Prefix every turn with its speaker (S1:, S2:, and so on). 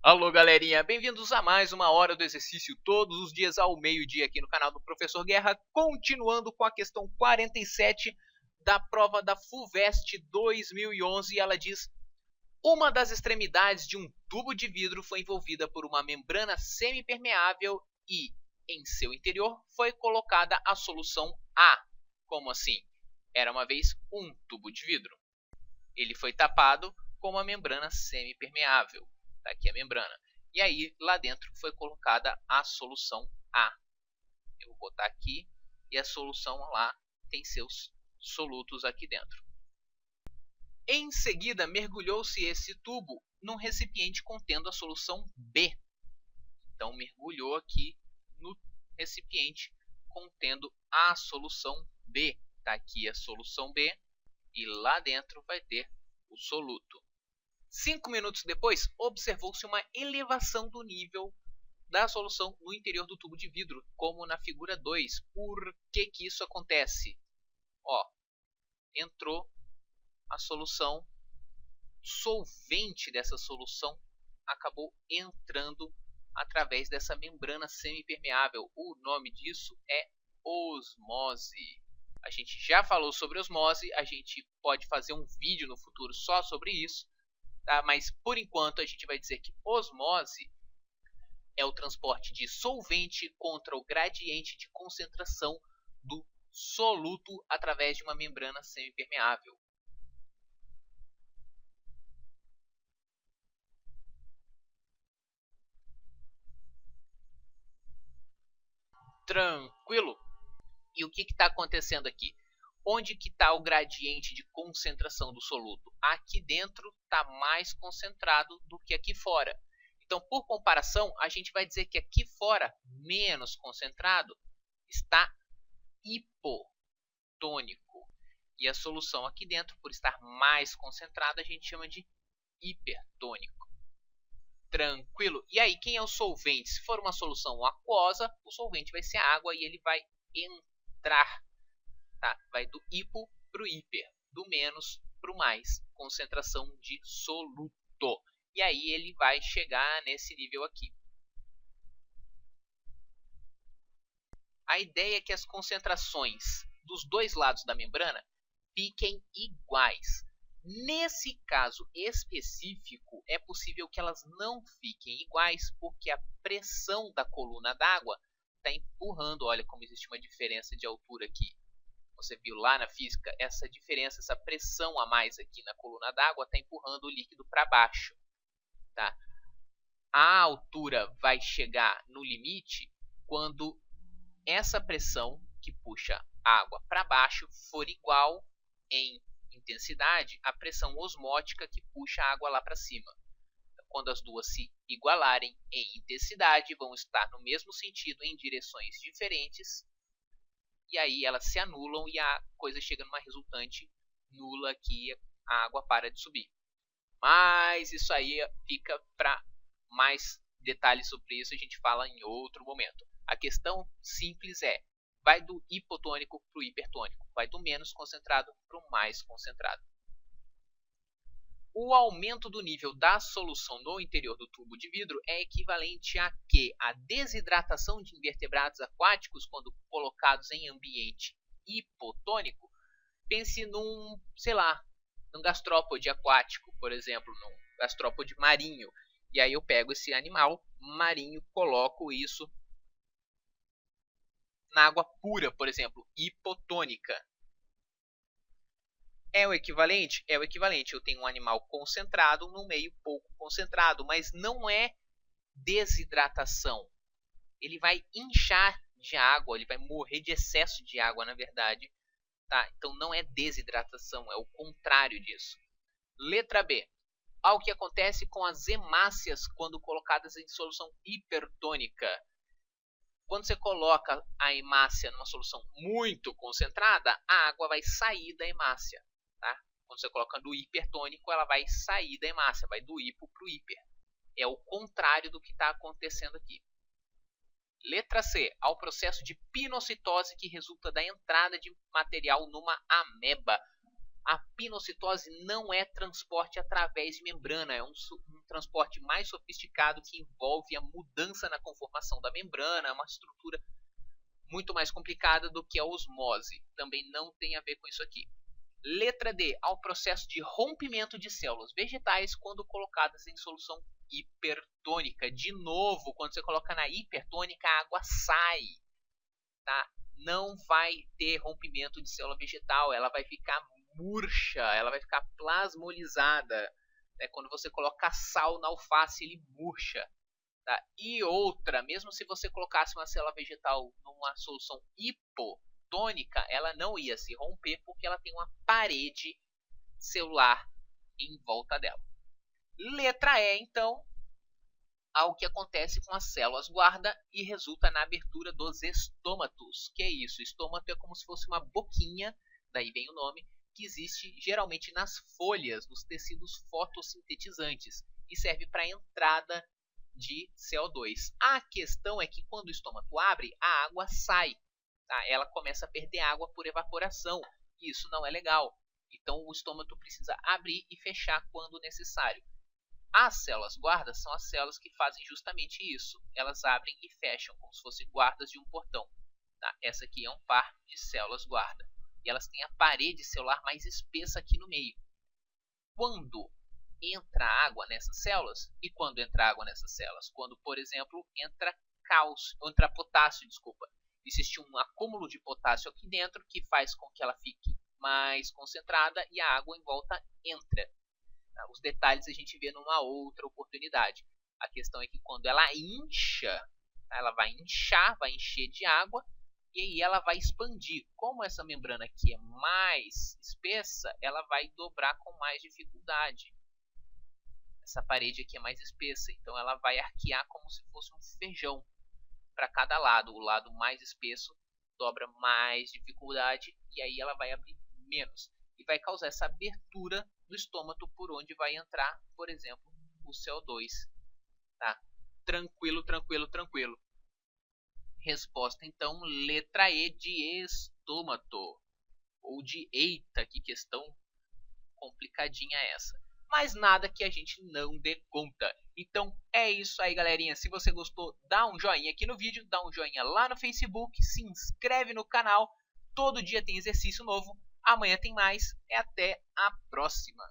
S1: Alô, galerinha, bem-vindos a mais uma hora do exercício todos os dias ao meio-dia aqui no canal do Professor Guerra, continuando com a questão 47 da prova da FUVEST 2011. Ela diz: uma das extremidades de um tubo de vidro foi envolvida por uma membrana semipermeável e, em seu interior, foi colocada a solução A. Como assim? Era uma vez um tubo de vidro. Ele foi tapado com uma membrana semipermeável. Tá aqui a membrana. E aí, lá dentro foi colocada a solução A. Eu vou botar aqui e a solução lá tem seus solutos aqui dentro. Em seguida, mergulhou-se esse tubo num recipiente contendo a solução B. Então, mergulhou aqui no recipiente contendo a solução B. Tá aqui a solução B e lá dentro vai ter o soluto. 5 minutos depois, observou-se uma elevação do nível da solução no interior do tubo de vidro, como na figura 2. Por que isso acontece? Entrou a solução, solvente dessa solução acabou entrando através dessa membrana semipermeável. O nome disso é osmose. A gente já falou sobre osmose, a gente pode fazer um vídeo no futuro só sobre isso. Tá? Mas, por enquanto, a gente vai dizer que osmose é o transporte de solvente contra o gradiente de concentração do soluto através de uma membrana semipermeável. Tranquilo? E o que está acontecendo aqui? Onde que está o gradiente de concentração do soluto? Aqui dentro está mais concentrado do que aqui fora. Então, por comparação, a gente vai dizer que aqui fora, menos concentrado, está hipotônico. E a solução aqui dentro, por estar mais concentrada, a gente chama de hipertônico. Tranquilo? E aí, quem é o solvente? Se for uma solução aquosa, o solvente vai ser a água e ele vai entrar. Tá? Vai do hipo para o hiper, do menos para o mais, concentração de soluto. E aí ele vai chegar nesse nível aqui. A ideia é que as concentrações dos dois lados da membrana fiquem iguais. Nesse caso específico, é possível que elas não fiquem iguais, porque a pressão da coluna d'água está empurrando. Olha como existe uma diferença de altura aqui. Você viu lá na física, essa diferença, essa pressão a mais aqui na coluna d'água está empurrando o líquido para baixo. Tá? A altura vai chegar no limite quando essa pressão que puxa a água para baixo for igual em intensidade à pressão osmótica que puxa a água lá para cima. Quando as duas se igualarem em intensidade, vão estar no mesmo sentido em direções diferentes. E aí elas se anulam e a coisa chega numa resultante nula que a água para de subir. Mas isso aí fica para mais detalhes sobre isso, a gente fala em outro momento. A questão simples é, vai do hipotônico para o hipertônico, vai do menos concentrado para o mais concentrado. O aumento do nível da solução no interior do tubo de vidro é equivalente a que a desidratação de invertebrados aquáticos, quando colocados em ambiente hipotônico, pense num, sei lá, num gastrópode aquático, por exemplo, num gastrópode marinho. E aí eu pego esse animal marinho, coloco isso na água pura, por exemplo, hipotônica. É o equivalente? É o equivalente. Eu tenho um animal concentrado num meio pouco concentrado, mas não é desidratação. Ele vai inchar de água, ele vai morrer de excesso de água, na verdade. Tá? Então não é desidratação, é o contrário disso. Letra B. Algo que acontece com as hemácias quando colocadas em solução hipertônica. Quando você coloca a hemácia numa solução muito concentrada, a água vai sair da hemácia. Tá? Quando você coloca no hipertônico, ela vai sair da hemácia, vai do hipo para o hiper. É o contrário do que está acontecendo aqui. Letra C. Ao processo de pinocitose que resulta da entrada de material numa ameba. A pinocitose não é transporte através de membrana, é um transporte mais sofisticado que envolve a mudança na conformação da membrana, é uma estrutura muito mais complicada do que a osmose. Também não tem a ver com isso aqui. Letra D, ao processo de rompimento de células vegetais quando colocadas em solução hipertônica. De novo, quando você coloca na hipertônica, a água sai, tá? Não vai ter rompimento de célula vegetal, ela vai ficar murcha, ela vai ficar plasmolizada. Né? Quando você coloca sal na alface, ele murcha. Tá? E outra, mesmo se você colocasse uma célula vegetal numa solução hipotônica, ela não ia se romper porque ela tem uma parede celular em volta dela. Letra E, então, algo que acontece com as células guarda e resulta na abertura dos estômatos. Que é isso? Estômato é como se fosse uma boquinha, daí vem o nome, que existe geralmente nas folhas, nos tecidos fotossintetizantes e serve para a entrada de CO2. A questão é que quando o estômago abre, a água sai. Tá? Ela começa a perder água por evaporação e isso não é legal. Então o estômago precisa abrir e fechar quando necessário. As células guarda são as células que fazem justamente isso. Elas abrem e fecham como se fossem guardas de um portão. Tá? Essa aqui é um par de células guarda. E elas têm a parede celular mais espessa aqui no meio. Quando entra água nessas células, e quando entra água nessas células? Quando, por exemplo, entra potássio, existe um acúmulo de potássio aqui dentro que faz com que ela fique mais concentrada e a água em volta entra. Os detalhes a gente vê numa outra oportunidade. A questão é que quando ela incha, ela vai inchar, vai encher de água e aí ela vai expandir. Como essa membrana aqui é mais espessa, ela vai dobrar com mais dificuldade. Essa parede aqui é mais espessa, então ela vai arquear como se fosse um feijão para cada lado. O lado mais espesso dobra mais dificuldade e aí ela vai abrir menos. E vai causar essa abertura do estômago por onde vai entrar, por exemplo, o CO2. Tá? Tranquilo, tranquilo, tranquilo. Resposta, então, letra E de estômago. Ou de eita, que questão complicadinha essa. Mas nada que a gente não dê conta. Então é isso aí, galerinha. Se você gostou, dá um joinha aqui no vídeo, dá um joinha lá no Facebook, se inscreve no canal. Todo dia tem exercício novo. Amanhã tem mais. E até a próxima.